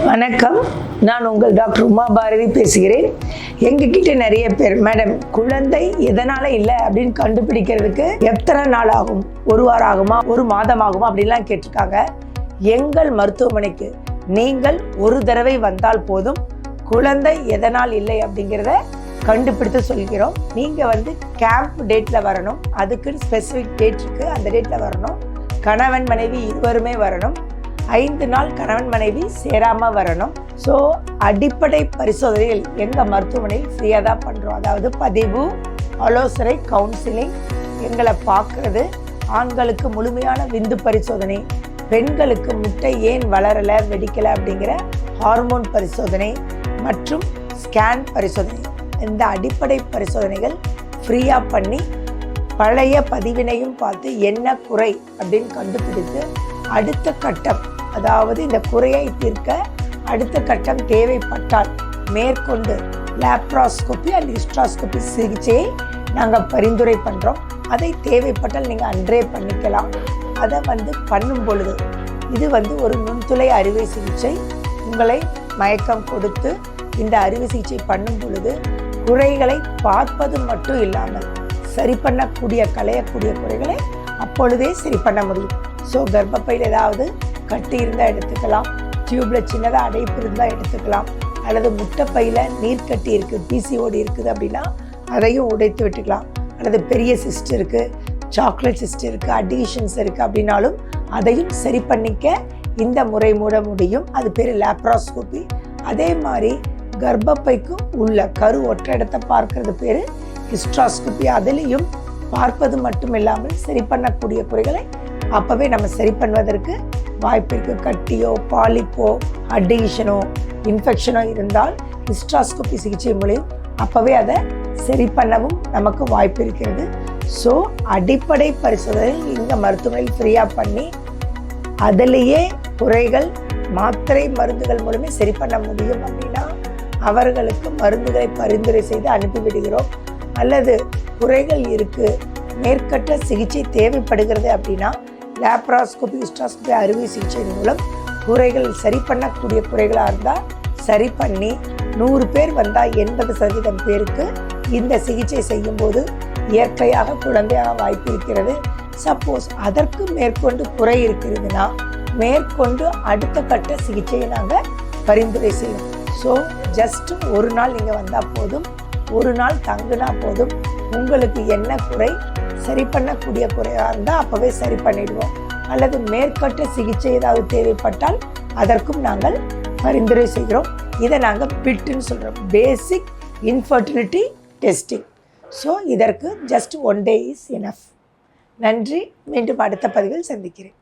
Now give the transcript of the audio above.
வணக்கம், நான் உங்கள் டாக்டர் உமா பாரதி பேசுகிறேன். எங்ககிட்ட நிறைய பேர், மேடம் குழந்தை எதனால இல்லை அப்படின்னு கண்டுபிடிக்கிறதுக்கு எத்தனை நாள் ஆகும், ஒரு வாரம் ஆகுமா, ஒரு மாதம் ஆகுமா அப்படின்லாம் கேட்டிருக்காங்க. எங்கள் மருத்துவமனைக்கு நீங்கள் ஒரு தடவை வந்தால் போதும், குழந்தை எதனால் இல்லை அப்படிங்கிறத கண்டுபிடித்து சொல்கிறோம். நீங்கள் கேம்ப் டேட்டில் வரணும், அதுக்குன்னு ஸ்பெசிஃபிக் டேட் இருக்குது, அந்த டேட்டில் வரணும். கணவன் மனைவி இருவருமே வரணும். 5 நாள் கணவன் மனைவி சேராமல் வரணும். ஸோ அடிப்படை பரிசோதனைகள் எங்கள் மருத்துவமனையில் ஃப்ரீயாக தான் பண்ணுறோம். அதாவது பதிவு, ஆலோசனை, கவுன்சிலிங், எங்களை பார்க்குறது, ஆண்களுக்கு முழுமையான விந்து பரிசோதனை, பெண்களுக்கு முட்டை ஏன் வளரலை வெடிக்கலை அப்படிங்கிற ஹார்மோன் பரிசோதனை மற்றும் ஸ்கேன் பரிசோதனை. இந்த அடிப்படை பரிசோதனைகள் ஃப்ரீயாக பண்ணி பழைய பதிவினையும் பார்த்து என்ன குறை அப்படின்னு கண்டுபிடித்து அடுத்த கட்டம், அதாவது இந்த குறையை தீர்க்க அடுத்த கட்டம் தேவைப்பட்டால் மேற்கொண்டு லேப்ராஸ்கோபி அண்ட் ஹிஸ்ட்ராஸ்கோபி சிகிச்சையை நாங்கள் பரிந்துரை பண்ணுறோம். அதை தேவைப்பட்டால் நீங்கள் அன்றே பண்ணிக்கலாம். அதை பண்ணும் பொழுது இது ஒரு நுண்துளை அறுவை சிகிச்சை. உங்களை மயக்கம் கொடுத்து இந்த அறுவை சிகிச்சை பண்ணும் பொழுது குறைகளை பார்ப்பது மட்டும் இல்லாமல் சரி பண்ணக்கூடிய, களையக்கூடிய குறைகளை அப்பொழுதே சரி பண்ண முடியும். ஸோ கர்ப்பப்பையில் ஏதாவது கட்டி இருந்தால் எடுத்துக்கலாம், டியூப்பில் சின்னதாக அடைப்பு இருந்தால் எடுத்துக்கலாம், அல்லது முட்டைப்பையில் நீர் கட்டி இருக்குது, பிசிஓடி இருக்குது அப்படின்னா அதையும் உடைத்து விட்டுக்கலாம், அல்லது பெரிய சிஸ்ட் இருக்குது, சாக்லேட் சிஸ்ட் இருக்குது, அடிஷன்ஸ் இருக்குது அப்படின்னாலும் அதையும் சரி பண்ணிக்க இந்த முறை மூட முடியும். அது பேர் லேப்ராஸ்கோபி. அதே மாதிரி கர்ப்பப்பைக்கும் உள்ள கரு ஒற்றை இடத்தை பார்க்கறது பேர் ஹிஸ்ட்ராஸ்கோபி. அதுலேயும் பார்ப்பது மட்டும் இல்லாமல் சரி பண்ணக்கூடிய குறைகளை அப்போவே நம்ம சரி பண்ணுவதற்கு வாய்ப்பு இருக்குது. கட்டியோ, பாலிப்போ, அடிஷனோ, இன்ஃபெக்ஷனோ இருந்தால் ஹிஸ்ட்ராஸ்கோபி சிகிச்சை மூலம் அப்போவே அதை சரி பண்ணவும் நமக்கு வாய்ப்பு இருக்கிறது. ஸோ அடிப்படை பரிசோதனை இங்கே மருத்துவமனையில் ஃப்ரீயாக பண்ணி அதிலேயே குறைகள் மாத்திரை மருந்துகள் மூலமே சரி பண்ண முடியும் அப்படின்னா அவர்களுக்கு மருந்துகளை பரிந்துரை செய்து அனுப்பிவிடுகிறோம். அல்லது குறைகள் இருக்குது, மேற்கட்ட சிகிச்சை தேவைப்படுகிறது அப்படின்னா லேப்ராஸ்கோபி, ஹிஸ்ட்ராஸ்கோபி அறுவை சிகிச்சை மூலம் குறைகள் சரி பண்ணக்கூடிய குறைகளாக இருந்தால் சரி பண்ணி 100 பேர் வந்தால் 80% பேருக்கு இந்த சிகிச்சை செய்யும்போது இயற்கையாக குழந்தையாக வாய்ப்பு இருக்கிறது. சப்போஸ் அதற்கு மேற்கொண்டு குறை இருக்கிறதுனா மேற்கொண்டு அடுத்த கட்ட சிகிச்சையை நாங்கள் பரிந்துரை செய்வோம். ஸோ ஜஸ்ட் ஒரு நாள் நீங்கள் வந்தால் போதும், ஒரு நாள் தங்குனா போதும். உங்களுக்கு என்ன குறை சரி பண்ணக்கூடிய குறையாக இருந்தால் அப்போவே சரி பண்ணிடுவோம். அல்லது மேற்கட்ட சிகிச்சை ஏதாவது தேவைப்பட்டால் அதற்கும் நாங்கள் பரிந்துரை செய்கிறோம். இதை நாங்கள் பிட்டுன்னு சொல்கிறோம், பேசிக் இன்ஃபர்டிலிட்டி டெஸ்டிங். ஸோ இதற்கு ஜஸ்ட் 1 day இஸ் எனஃப். நன்றி. மீண்டும் அடுத்த பதிவில் சந்திக்கிறேன்.